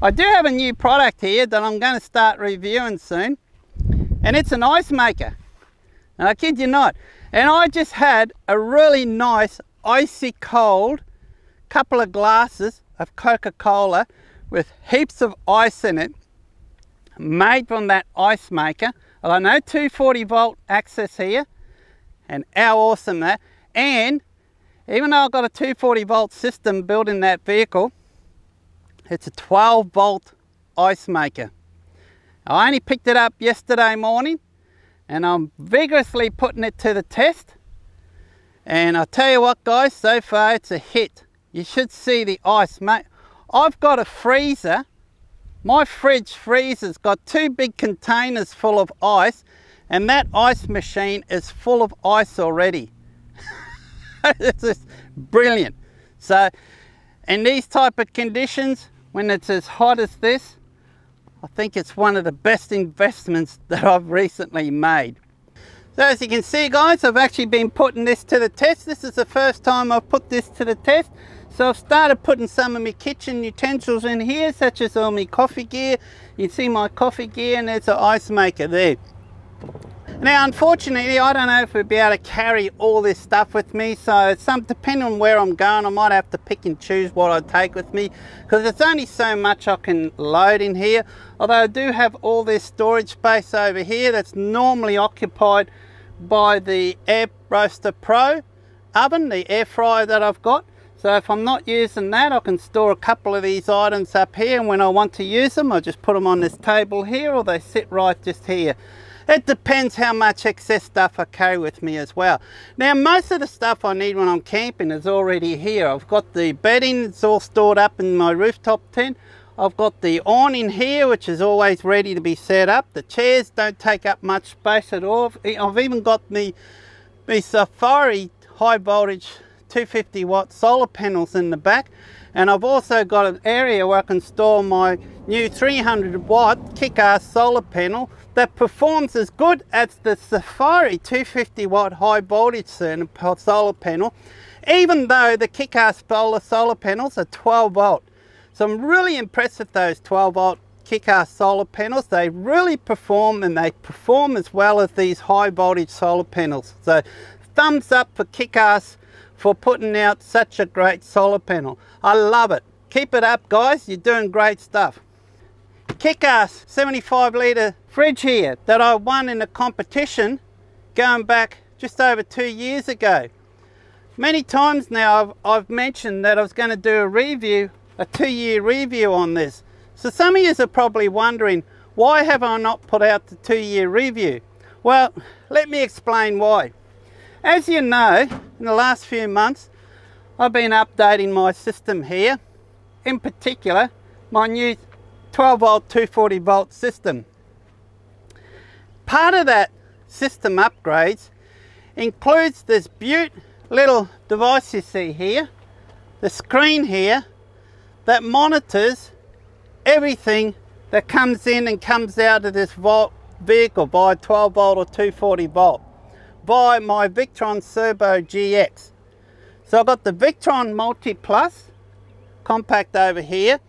I do have a new product here that I'm going to start reviewing soon, and it's an ice maker. And I kid you not. And I just had a really nice icy cold couple of glasses of Coca-Cola with heaps of ice in it, made from that ice maker. I got no 240 volt access here, and how awesome that. And even though I've got a 240 volt system built in that vehicle, it's a 12 volt ice maker. I only picked it up yesterday morning, and I'm vigorously putting it to the test. And I'll tell you what guys, so far it's a hit. You should see the ice, mate. I've got a freezer. My fridge freezer's got 2 big containers full of ice, and that ice machine is full of ice already. It's just brilliant. So in these type of conditions, when it's as hot as this, I think it's one of the best investments that I've recently made. So as you can see guys, I've actually been putting this to the test. This is the first time I've put this to the test. So I've started putting some of my kitchen utensils in here, such as all my coffee gear. You can see my coffee gear, and there's an ice maker there. Now unfortunately, I don't know if we'll be able to carry all this stuff with me, so depending on where I'm going, I might have to pick and choose what I take with me, because it's only so much I can load in here. Although I do have all this storage space over here that's normally occupied by the Air Roaster Pro oven, the air fryer that I've got. So if I'm not using that, I can store a couple of these items up here, and when I want to use them, I just put them on this table here, or they sit right just here. It depends how much excess stuff I carry with me as well. Now most of the stuff I need when I'm camping is already here. I've got the bedding, it's all stored up in my rooftop tent. I've got the awning here, which is always ready to be set up. The chairs don't take up much space at all. I've even got the Safari high voltage 250 watt solar panels in the back, and I've also got an area where I can store my new 300 watt Kickass solar panel that performs as good as the Safari 250 watt high voltage solar panel, even though the Kickass solar panels are 12 volt. So I'm really impressed with those 12 volt Kickass solar panels. They really perform, and they perform as well as these high voltage solar panels. So thumbs up for Kickass for putting out such a great solar panel. I love it. Keep it up guys, you're doing great stuff. Kickass 75 litre fridge here that I won in a competition going back just over 2 years ago. Many times now I've mentioned that I was going to do a review, a 2-year review on this. So some of you are probably wondering, why have I not put out the 2-year review? Well, let me explain why. As you know, in the last few months, I've been updating my system here, in particular, my new 12 volt 240 volt system. Part of that system upgrades includes this beaut little device you see here, the screen here, that monitors everything that comes in and comes out of this vehicle by 12 volt or 240 volt. By my Victron Turbo GX. So I've got the Victron Multi Plus compact over here.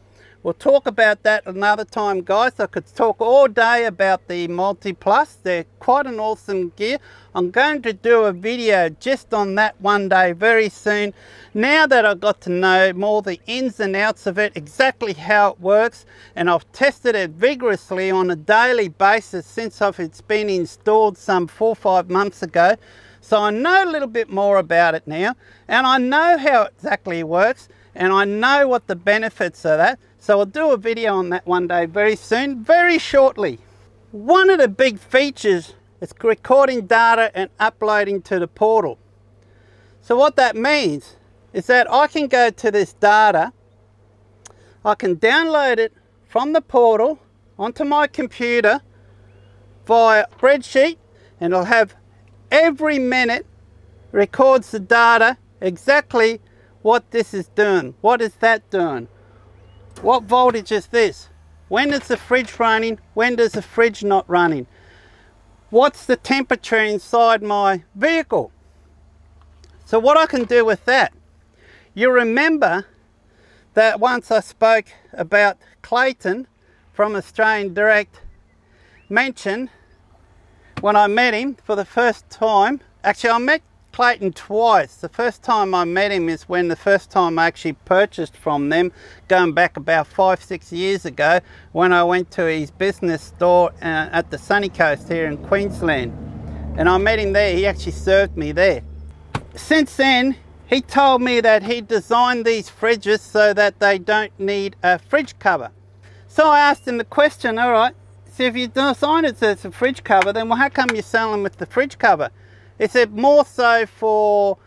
We'll talk about that another time guys. I could talk all day about the Multi Plus. They're quite an awesome gear. I'm going to do a video just on that one day very soon. Now that I've got to know more the ins and outs of it, exactly how it works, and I've tested it vigorously on a daily basis since it's been installed some 4 or 5 months ago. So I know a little bit more about it now, and I know how it exactly works, and I know what the benefits are that. So I'll do a video on that one day very soon, very shortly. One of the big features is recording data and uploading to the portal. So what that means is that I can go to this data, I can download it from the portal onto my computer via spreadsheet, and I'll have every minute records the data exactly what this is doing. What is that doing? What voltage is this? When is the fridge running? When does the fridge not running? What's the temperature inside my vehicle? So what I can do with that, you remember that once I spoke about Clayton from Australian Direct mentioned when I met him for the first time. Actually, I met Clayton twice. The first time I met him is when the first time I actually purchased from them, going back about 5-6 years ago, when I went to his business store at the sunny coast here in Queensland. And I met him there. He actually served me there. Since then, he told me that he designed these fridges so that they don't need a fridge cover. So I asked him the question, all right, so if you designed it as a fridge cover, then how come you're selling with the fridge cover? He said more so for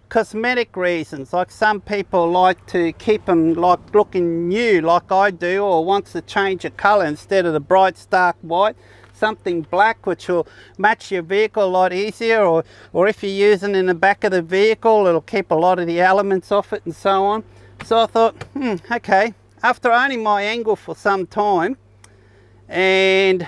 cosmetic reasons, like some people like to keep them like looking new like I do, or wants to change a colour instead of the bright stark white, something black which will match your vehicle a lot easier, or if you're using in the back of the vehicle, it'll keep a lot of the elements off it and so on. So I thought, okay, after owning my angle for some time, and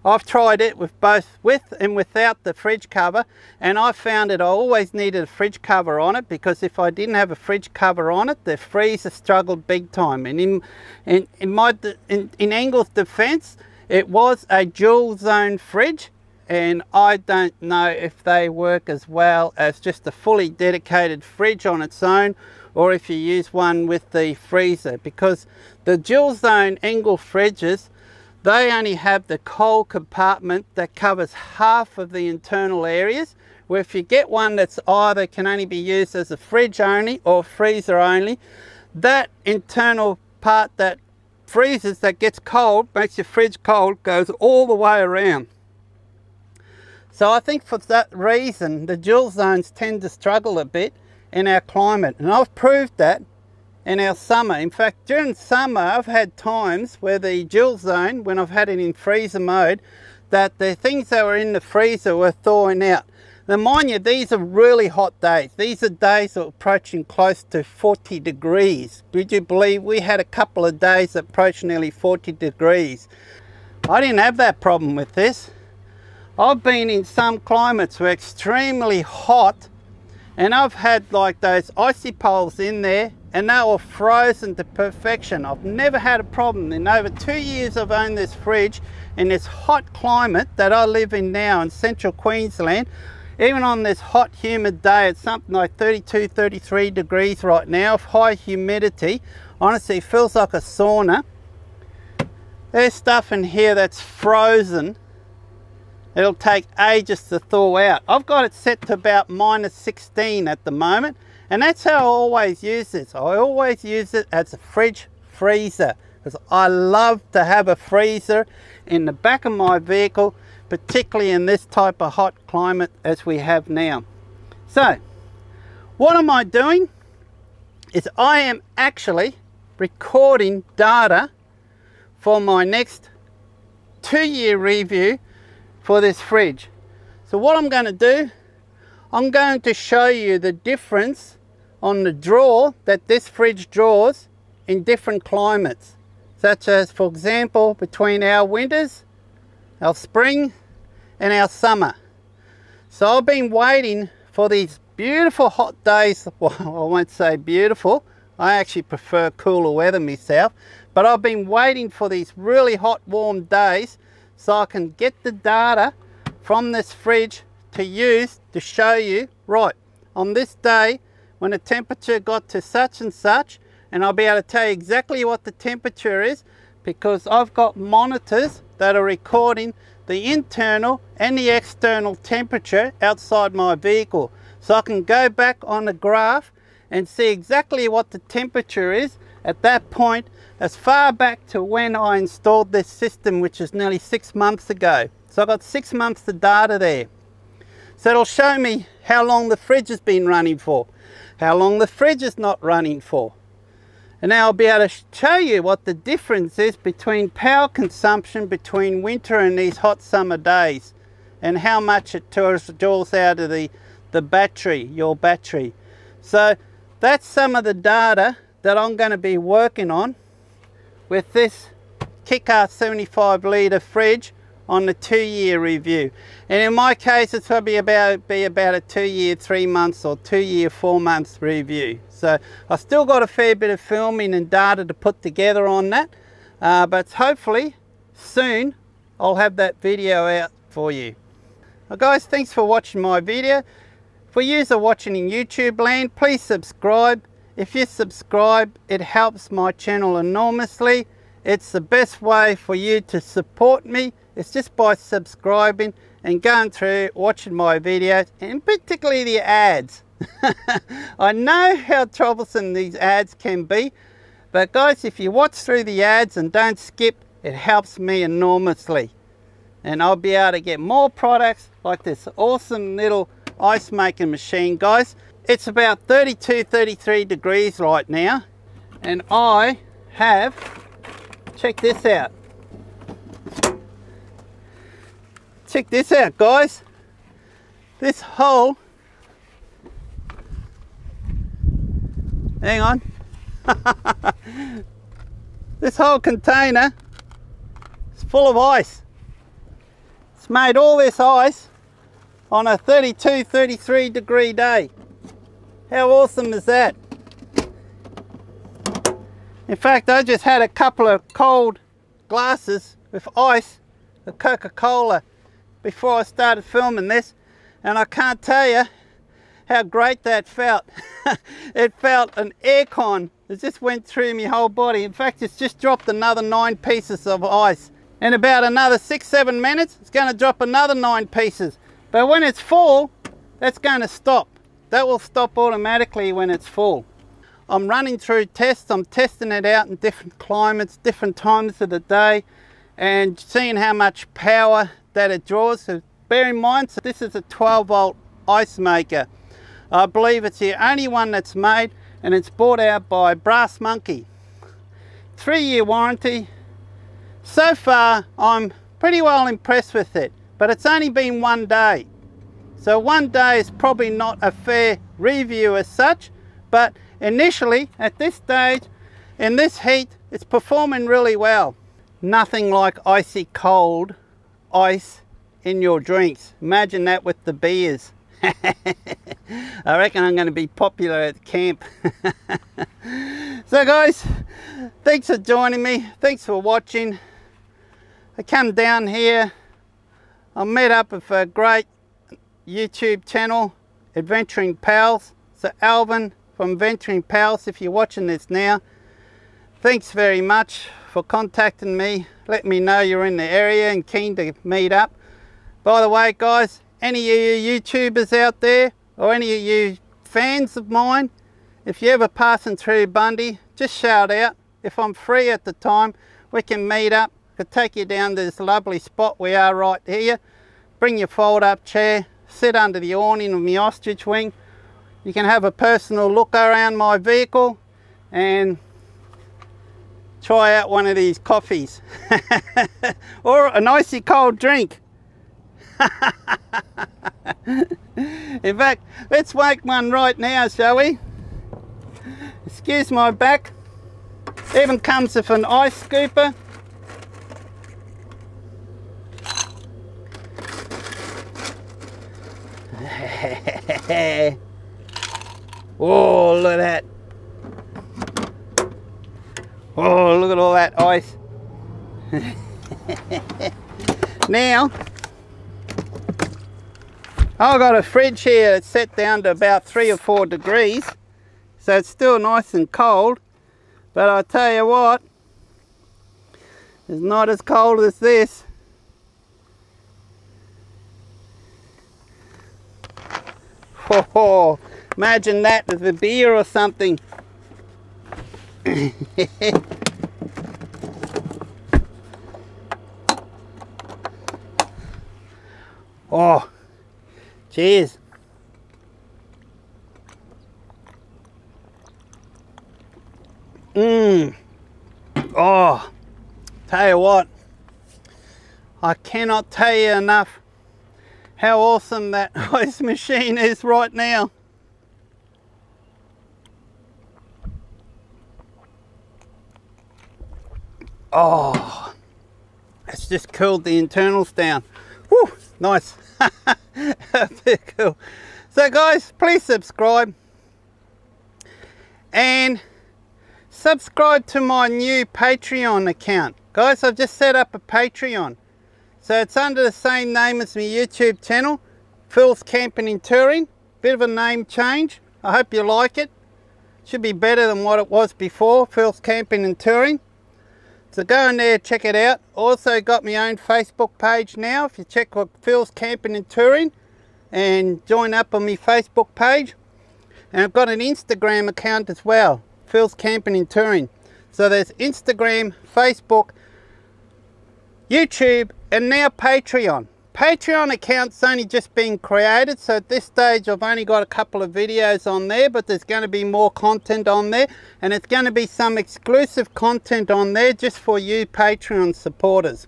I've tried it with both with and without the fridge cover, and I found that I always needed a fridge cover on it, because if I didn't have a fridge cover on it, the freezer struggled big time. And in Angle's defense, it was a dual zone fridge, and I don't know if they work as well as just a fully dedicated fridge on its own, or if you use one with the freezer, because the dual zone Angle fridges, they only have the cold compartment that covers half of the internal areas, where if you get one that's either can only be used as a fridge only or freezer only, that internal part that freezes, that gets cold, makes your fridge cold, goes all the way around. So I think for that reason, the dual zones tend to struggle a bit in our climate, and I've proved that in our summer. In fact, during summer, I've had times where the dual zone, when I've had it in freezer mode, that the things that were in the freezer were thawing out. Now mind you, these are really hot days. These are days that are approaching close to 40 degrees. Would you believe we had a couple of days that approached nearly 40 degrees? I didn't have that problem with this. I've been in some climates where extremely hot, and I've had like those icy poles in there, and they were frozen to perfection. I've never had a problem. In over 2 years I've owned this fridge in this hot climate that I live in now in central Queensland. Even on this hot humid day, it's something like 32-33 degrees right now, of high humidity. Honestly, it feels like a sauna. There's stuff in here that's frozen. It'll take ages to thaw out. I've got it set to about -16 at the moment, and that's how I always use this. I always use it as a fridge freezer, because I love to have a freezer in the back of my vehicle, particularly in this type of hot climate as we have now. So what am I doing is I am actually recording data for my next 2-year review for this fridge. So what I'm going to do, I'm going to show you the difference on the draw that this fridge draws in different climates, such as, for example, between our winters, our spring and our summer. So I've been waiting for these beautiful hot days. Well, I won't say beautiful, I actually prefer cooler weather myself, but I've been waiting for these really hot warm days so I can get the data from this fridge to use to show you, right, on this day when the temperature got to such and such, and I'll be able to tell you exactly what the temperature is, because I've got monitors that are recording the internal and the external temperature outside my vehicle. So I can go back on the graph and see exactly what the temperature is at that point, as far back to when I installed this system, which is nearly 6 months ago. So I've got 6 months of data there. So it'll show me how long the fridge has been running for, how long the fridge is not running for. And now I'll be able to show you what the difference is between power consumption between winter and these hot summer days, and how much it draws out of the battery, your battery. So that's some of the data that I'm going to be working on with this Kickass 75 litre fridge on the 2-year review. And in my case, it's going to be about a 2-year 3 months or 2-year 4 months review. So I've still got a fair bit of filming and data to put together on that. but hopefully soon I'll have that video out for you. Well guys, thanks for watching my video. For you watching in YouTube land, please subscribe. If you subscribe, it helps my channel enormously. It's the best way for you to support me. It's just by subscribing and going through watching my videos, and particularly the ads. I know how troublesome these ads can be, but guys, if you watch through the ads and don't skip, it helps me enormously. And I'll be able to get more products like this awesome little ice making machine, guys. It's about 32, 33 degrees right now, and I have, check this out. Check this out, guys. This whole, hang on. This whole container is full of ice. It's made all this ice on a 32, 33 degree day. How awesome is that? In fact, I just had a couple of cold glasses with ice of Coca-Cola before I started filming this, and I can't tell you how great that felt. It felt an aircon. It just went through my whole body. In fact, it's just dropped another 9 pieces of ice. In about another 6-7 minutes, it's going to drop another 9 pieces. But when it's full, that's going to stop. That will stop automatically when it's full. I'm running through tests. I'm testing it out in different climates, different times of the day, and seeing how much power that it draws. So bear in mind, so this is a 12-volt ice maker. I believe it's the only one that's made, and it's bought out by Brass Monkey. 3-year warranty. So far, I'm pretty well impressed with it, but it's only been 1 day. So 1 day is probably not a fair review as such, but initially at this stage, in this heat, it's performing really well. Nothing like icy cold ice in your drinks. Imagine that with the beers. I reckon I'm going to be popular at camp. So guys, thanks for joining me. Thanks for watching. I come down here. I met up with a great YouTube channel, Adventuring Pals. So Alvin from Adventuring Pals, if you're watching this now, thanks very much for contacting me. Let me know you're in the area and keen to meet up. By the way guys, any of you YouTubers out there, or any of you fans of mine, if you're ever passing through Bundy, just shout out. If I'm free at the time, we can meet up. I could take you down to this lovely spot we are right here. Bring your fold up chair, sit under the awning of my ostrich wing. You can have a personal look around my vehicle and try out one of these coffees. Or an icy cold drink. In fact, let's make one right now, shall we? Excuse my back. Even comes with an ice scooper. Oh, look at that. Oh, look at all that ice. Now, I've got a fridge here that's set down to about 3 or 4 degrees, so it's still nice and cold, but I'll tell you what, it's not as cold as this. Oh, imagine that with a beer or something. Oh, cheers. Oh, tell you what, I cannot tell you enough how awesome that ice machine is right now. Oh, it's just cooled the internals down. Woo, nice. Very cool. So guys, please subscribe and subscribe to my new Patreon account. Guys, I've just set up a Patreon. So it's under the same name as my YouTube channel, Phil's Camping and Touring. Bit of a name change. I hope you like it. Should be better than what it was before, Phil's Camping and Touring. So go in there, check it out. Also got my own Facebook page now. If you check for Phil's Camping and Touring and join up on my Facebook page. And I've got an Instagram account as well, Phil's Camping and Touring. So there's Instagram, Facebook, YouTube, and now Patreon. Patreon account's only just been created, so at this stage I've only got a couple of videos on there, but there's going to be more content on there, and it's going to be some exclusive content on there just for you Patreon supporters.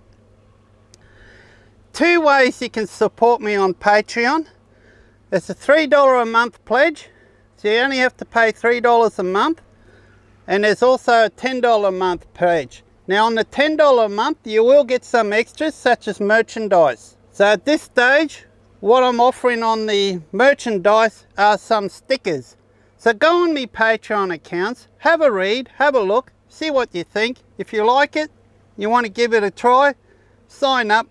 2 ways you can support me on Patreon. There's a $3 a month pledge, so you only have to pay $3 a month, and there's also a $10 a month pledge. Now on the $10 a month you will get some extras such as merchandise. So at this stage, what I'm offering on the merchandise are some stickers. So go on my Patreon accounts, have a read, have a look, see what you think. If you like it, you want to give it a try, sign up.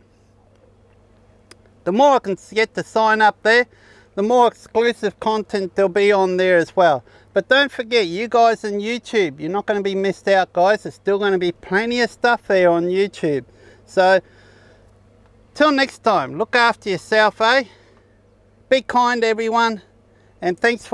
The more I can get to sign up there, the more exclusive content there'll be on there as well. But don't forget, you guys on YouTube, you're not going to be missed out, guys. There's still going to be plenty of stuff there on YouTube. So till next time, look after yourself, eh? Be kind, everyone, and thanks for